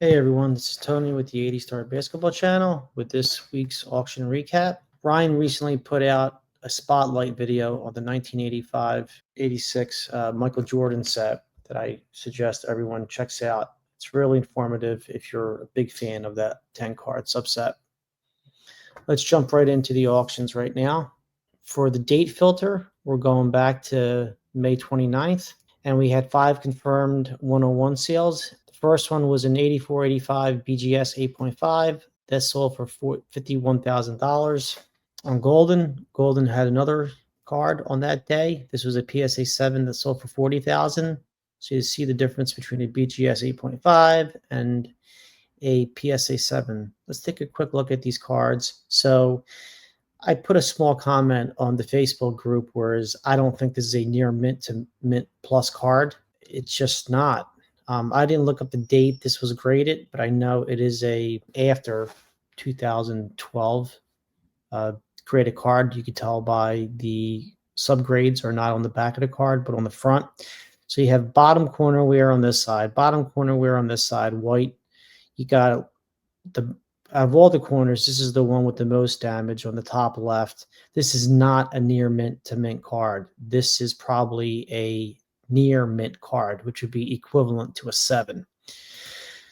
Hey everyone, this is Tony with the 80 Star Basketball Channel with this week's auction recap. Ryan recently put out a spotlight video on the 1985-86 Michael Jordan set that I suggest everyone checks out. It's really informative if you're a big fan of that 10 card subset. Let's jump right into the auctions right now. For the date filter, we're going back to May 29th, and we had 5 confirmed 101 sales. The first one was an 84-85 BGS 8.5 that sold for $51,000. On Golden had another card on that day. This was a PSA 7 that sold for $40,000. So you see the difference between a BGS 8.5 and a PSA 7. Let's take a quick look at these cards. So I put a small comment on the Facebook group, whereas I don't think this is a near mint to mint plus card. It's just not. I didn't look up the date this was graded, but I know it is a after 2012 graded card. You could tell by the subgrades are not on the back of the card, but on the front. So you have bottom corner wear on this side, bottom corner wear on this side, white. You got the out of all the corners, this is the one with the most damage on the top left. This is not a near mint to mint card. This is probably a near mint card, which would be equivalent to a 7.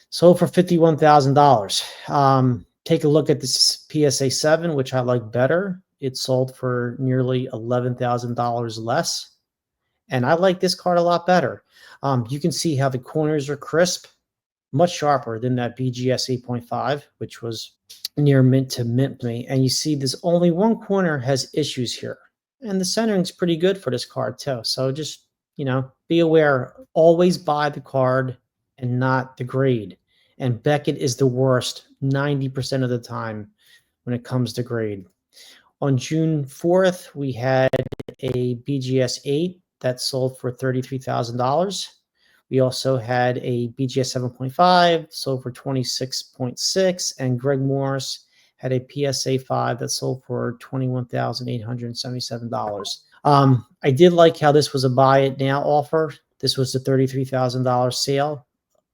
Sold for $51,000. Take a look at this PSA 7, which I like better. It sold for nearly $11,000 less. And I like this card a lot better. You can see how the corners are crisp, much sharper than that BGS 8.5, which was near mint to mint me. And you see this only one corner has issues here. And the centering's pretty good for this card too. So just, be aware, always buy the card and not the grade. And Beckett is the worst 90% of the time when it comes to grade. On June 4th, we had a BGS 8 that sold for $33,000. We also had a BGS 7.5 sold for $26.6, and Greg Morris had a PSA 5 that sold for $21,877. I did like how this was a buy it now offer. This was the $33,000 sale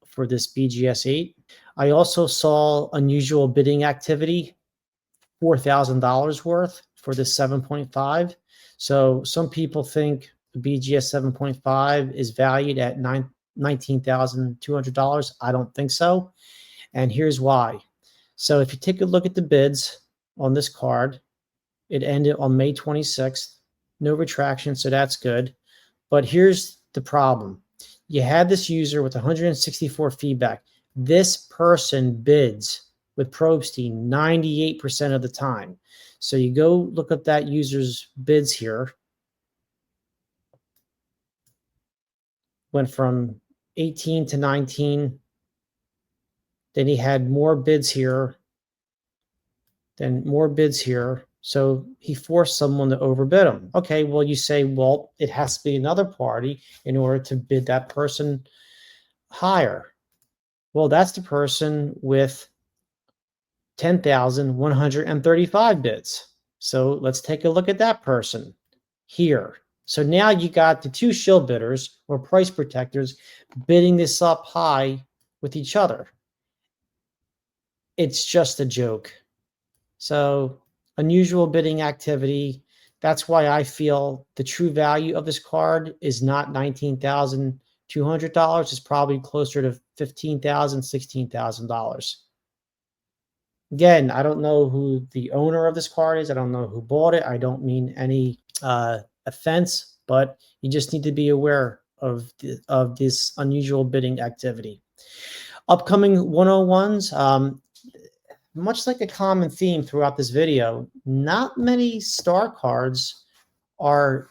for this BGS 8. I also saw unusual bidding activity, $4,000 worth for this 7.5. So some people think the BGS 7.5 is valued at $19,200. I don't think so. And here's why. So if you take a look at the bids on this card, it ended on May 26th. No retraction, so that's good. But here's the problem. You had this user with 164 feedback. This person bids with Probstein 98% of the time. So you go look up that user's bids here. Went from 18 to 19. Then he had more bids here. Then more bids here. So he forced someone to overbid him. Okay, well, you say, well, it has to be another party in order to bid that person higher. Well, that's the person with 10,135 bids. So let's take a look at that person here. So now you got the two shill bidders or price protectors bidding this up high with each other. It's just a joke. So unusual bidding activity. That's why I feel the true value of this card is not $19,200. It's probably closer to $15,000, $16,000. Again, I don't know who the owner of this card is. I don't know who bought it. I don't mean any offense, but you just need to be aware of this unusual bidding activity. Upcoming 101s, much like a common theme throughout this video, not many star cards are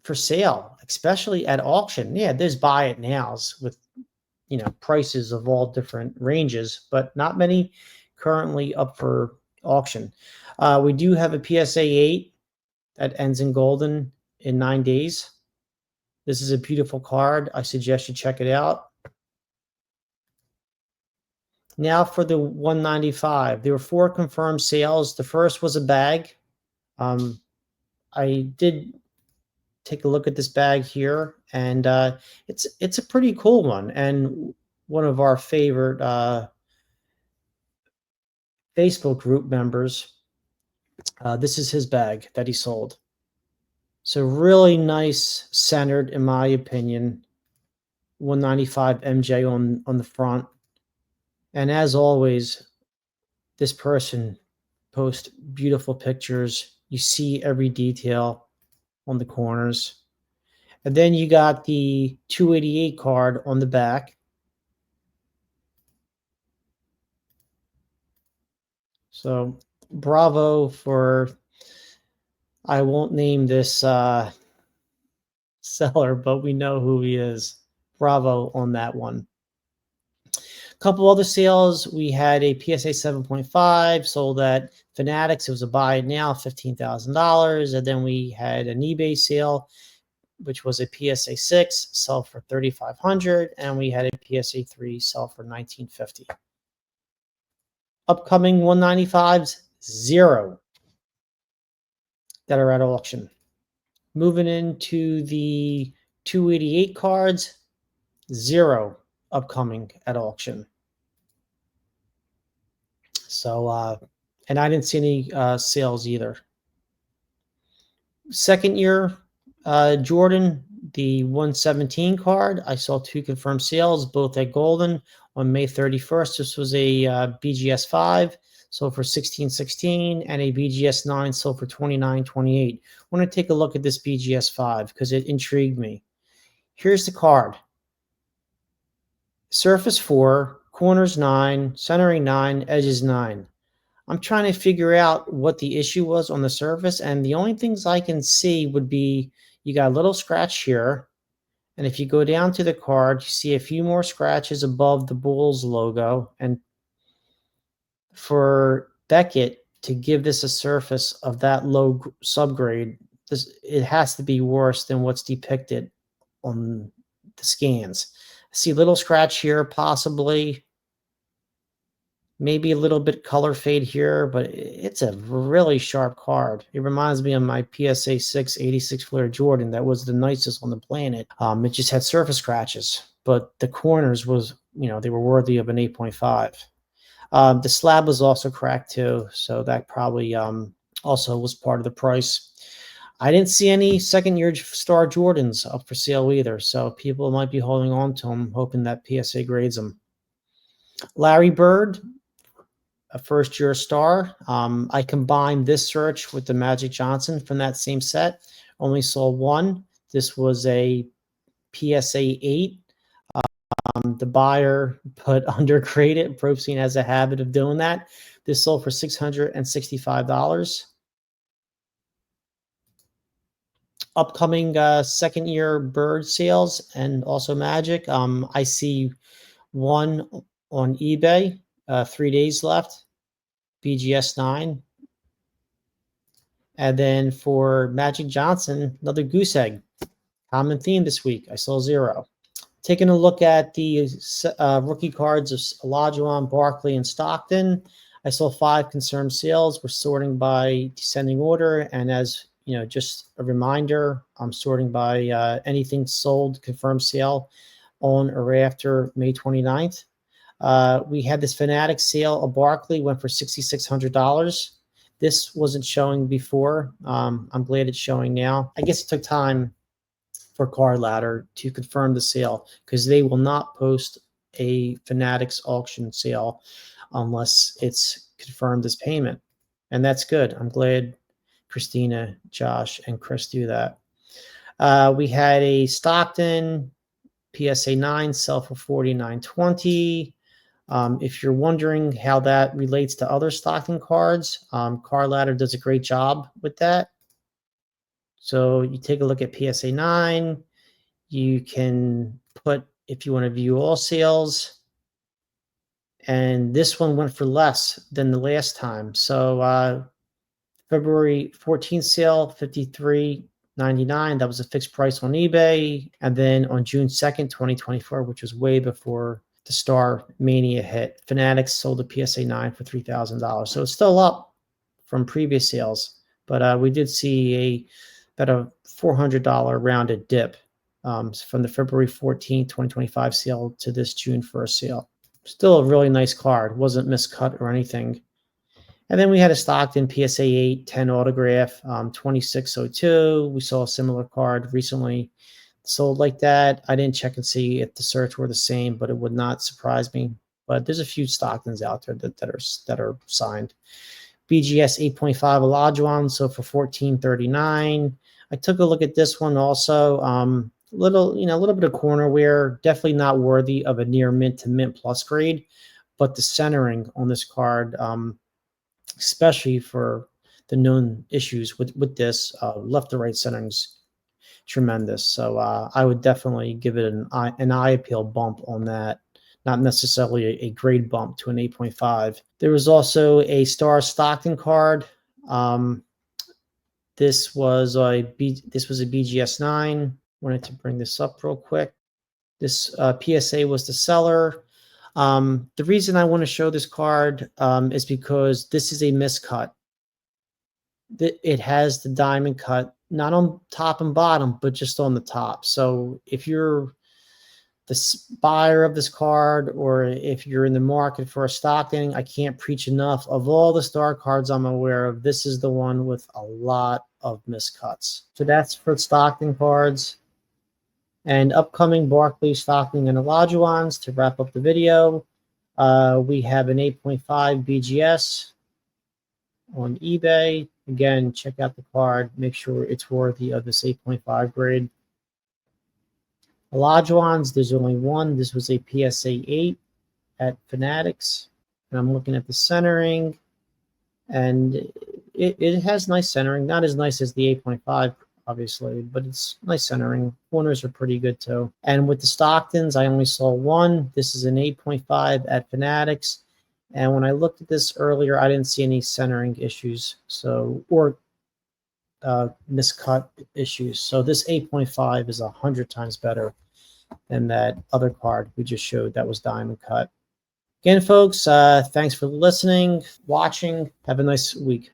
for sale, especially at auction. Yeah, there's buy it nows with prices of all different ranges, but not many currently up for auction. We do have a PSA 8 that ends in golden in 9 days. This is a beautiful card. I suggest you check it out. Now for the 195. There were 4 confirmed sales. The first was a bag. I did take a look at this bag here, and it's a pretty cool one. And one of our favorite Facebook group members. This is his bag that he sold. So really nice, centered, in my opinion. 195 MJ on the front. And as always, this person posts beautiful pictures. You see every detail on the corners. And then you got the 288 card on the back. So bravo for, I won't name this seller, but we know who he is. Bravo on that one. A couple other sales. We had a PSA 7.5 sold at Fanatics. It was a buy it now, $15,000. And then we had an eBay sale, which was a PSA 6, sell for $3,500. And we had a PSA 3 sell for $1,950. Upcoming 195s, 0 that are at auction. Moving into the 288 cards, 0 upcoming at auction. So, and I didn't see any sales either. Second year, Jordan, the 117 card, I saw 2 confirmed sales, both at Golden on May 31st. This was a BGS 5, sold for $16.16, and a BGS 9 sold for $29.28. I want to take a look at this BGS 5 because it intrigued me. Here's the card. Surface 4, corners 9, centering 9, edges 9. I'm trying to figure out what the issue was on the surface, and the only things I can see would be you got a little scratch here, and if you go down to the card, you see a few more scratches above the Bulls logo, and for Beckett to give this a surface of that low subgrade, it has to be worse than what's depicted on the scans. I see a little scratch here, possibly. Maybe a little bit color fade here, but it's a really sharp card. It reminds me of my PSA 6 86 Flair Jordan. That was the nicest on the planet. It just had surface scratches, but the corners was, they were worthy of an 8.5. The slab was also cracked too, so that probably also was part of the price. I didn't see any second-year Star Jordans up for sale either, so people might be holding on to them, hoping that PSA grades them. Larry Bird, a first-year star. I combined this search with the Magic Johnson from that same set. Only sold 1. This was a PSA 8. The buyer put undergraded. Probstein has a habit of doing that. This sold for $665. Upcoming second-year Bird sales and also Magic. I see 1 on eBay. 3 days left. BGS 9. And then for Magic Johnson, another goose egg. Common theme this week. I saw 0. Taking a look at the rookie cards of Olajuwon, Barkley, and Stockton, I saw 5 confirmed sales. We're sorting by descending order. And as just a reminder, I'm sorting by anything sold, confirmed sale on or after May 29th. We had this Fanatics sale of Barkley, went for $6,600. This wasn't showing before. I'm glad it's showing now. I guess it took time for Card Ladder to confirm the sale because they will not post a Fanatics auction sale unless it's confirmed as payment. And that's good. I'm glad Christina, Josh, and Chris do that. We had a Stockton PSA 9 sell for $49.20. If you're wondering how that relates to other Stockton cards, Card Ladder does a great job with that. So you take a look at PSA 9. You can put, if you want to view all sales. And this one went for less than the last time. So February 14th sale, $53.99. That was a fixed price on eBay. And then on June 2nd, 2024, which was way before the Star Mania hit, Fanatics sold a PSA 9 for $3,000. So it's still up from previous sales, but we did see about a $400 rounded dip from the February 14th, 2025 sale to this June 1st sale. Still a really nice card. Wasn't miscut or anything. And then we had a Stockton PSA 810 autograph, 2602. We saw a similar card recently sold like that. I didn't check and see if the certs were the same, but it would not surprise me. But there's a few Stocktons out there that are signed. BGS 8.5 Olajuwon, so for $14.39. I took a look at this one also. A little bit of corner wear, definitely not worthy of a near mint to mint plus grade, but the centering on this card, especially for the known issues with this, left to right centering's tremendous. So I would definitely give it an eye appeal bump on that. Not necessarily a grade bump to an 8.5. There was also a Star Stockton card. This was a BGS 9. Wanted to bring this up real quick. This PSA was the seller. The reason I want to show this card is because this is a miscut. It has the diamond cut, not on top and bottom, but just on the top. So if you're the buyer of this card, or if you're in the market for a Stockton, I can't preach enough. Of all the star cards I'm aware of, this is the one with a lot of miscuts. So that's for Stockton cards. And upcoming Barkley, Stockton, and Olajuwons to wrap up the video. We have an 8.5 BGS on eBay. Again, check out the card. Make sure it's worthy of this 8.5 grade. Olajuwons, there's only one. This was a PSA 8 at Fanatics. And I'm looking at the centering. And it has nice centering. Not as nice as the 8.5, obviously, but it's nice centering. Corners are pretty good, too. And with the Stocktons, I only saw one. This is an 8.5 at Fanatics. And when I looked at this earlier, I didn't see any centering issues, or miscut issues. So this 8.5 is 100 times better than that other card we just showed that was diamond cut. Again, folks, thanks for listening, watching. Have a nice week.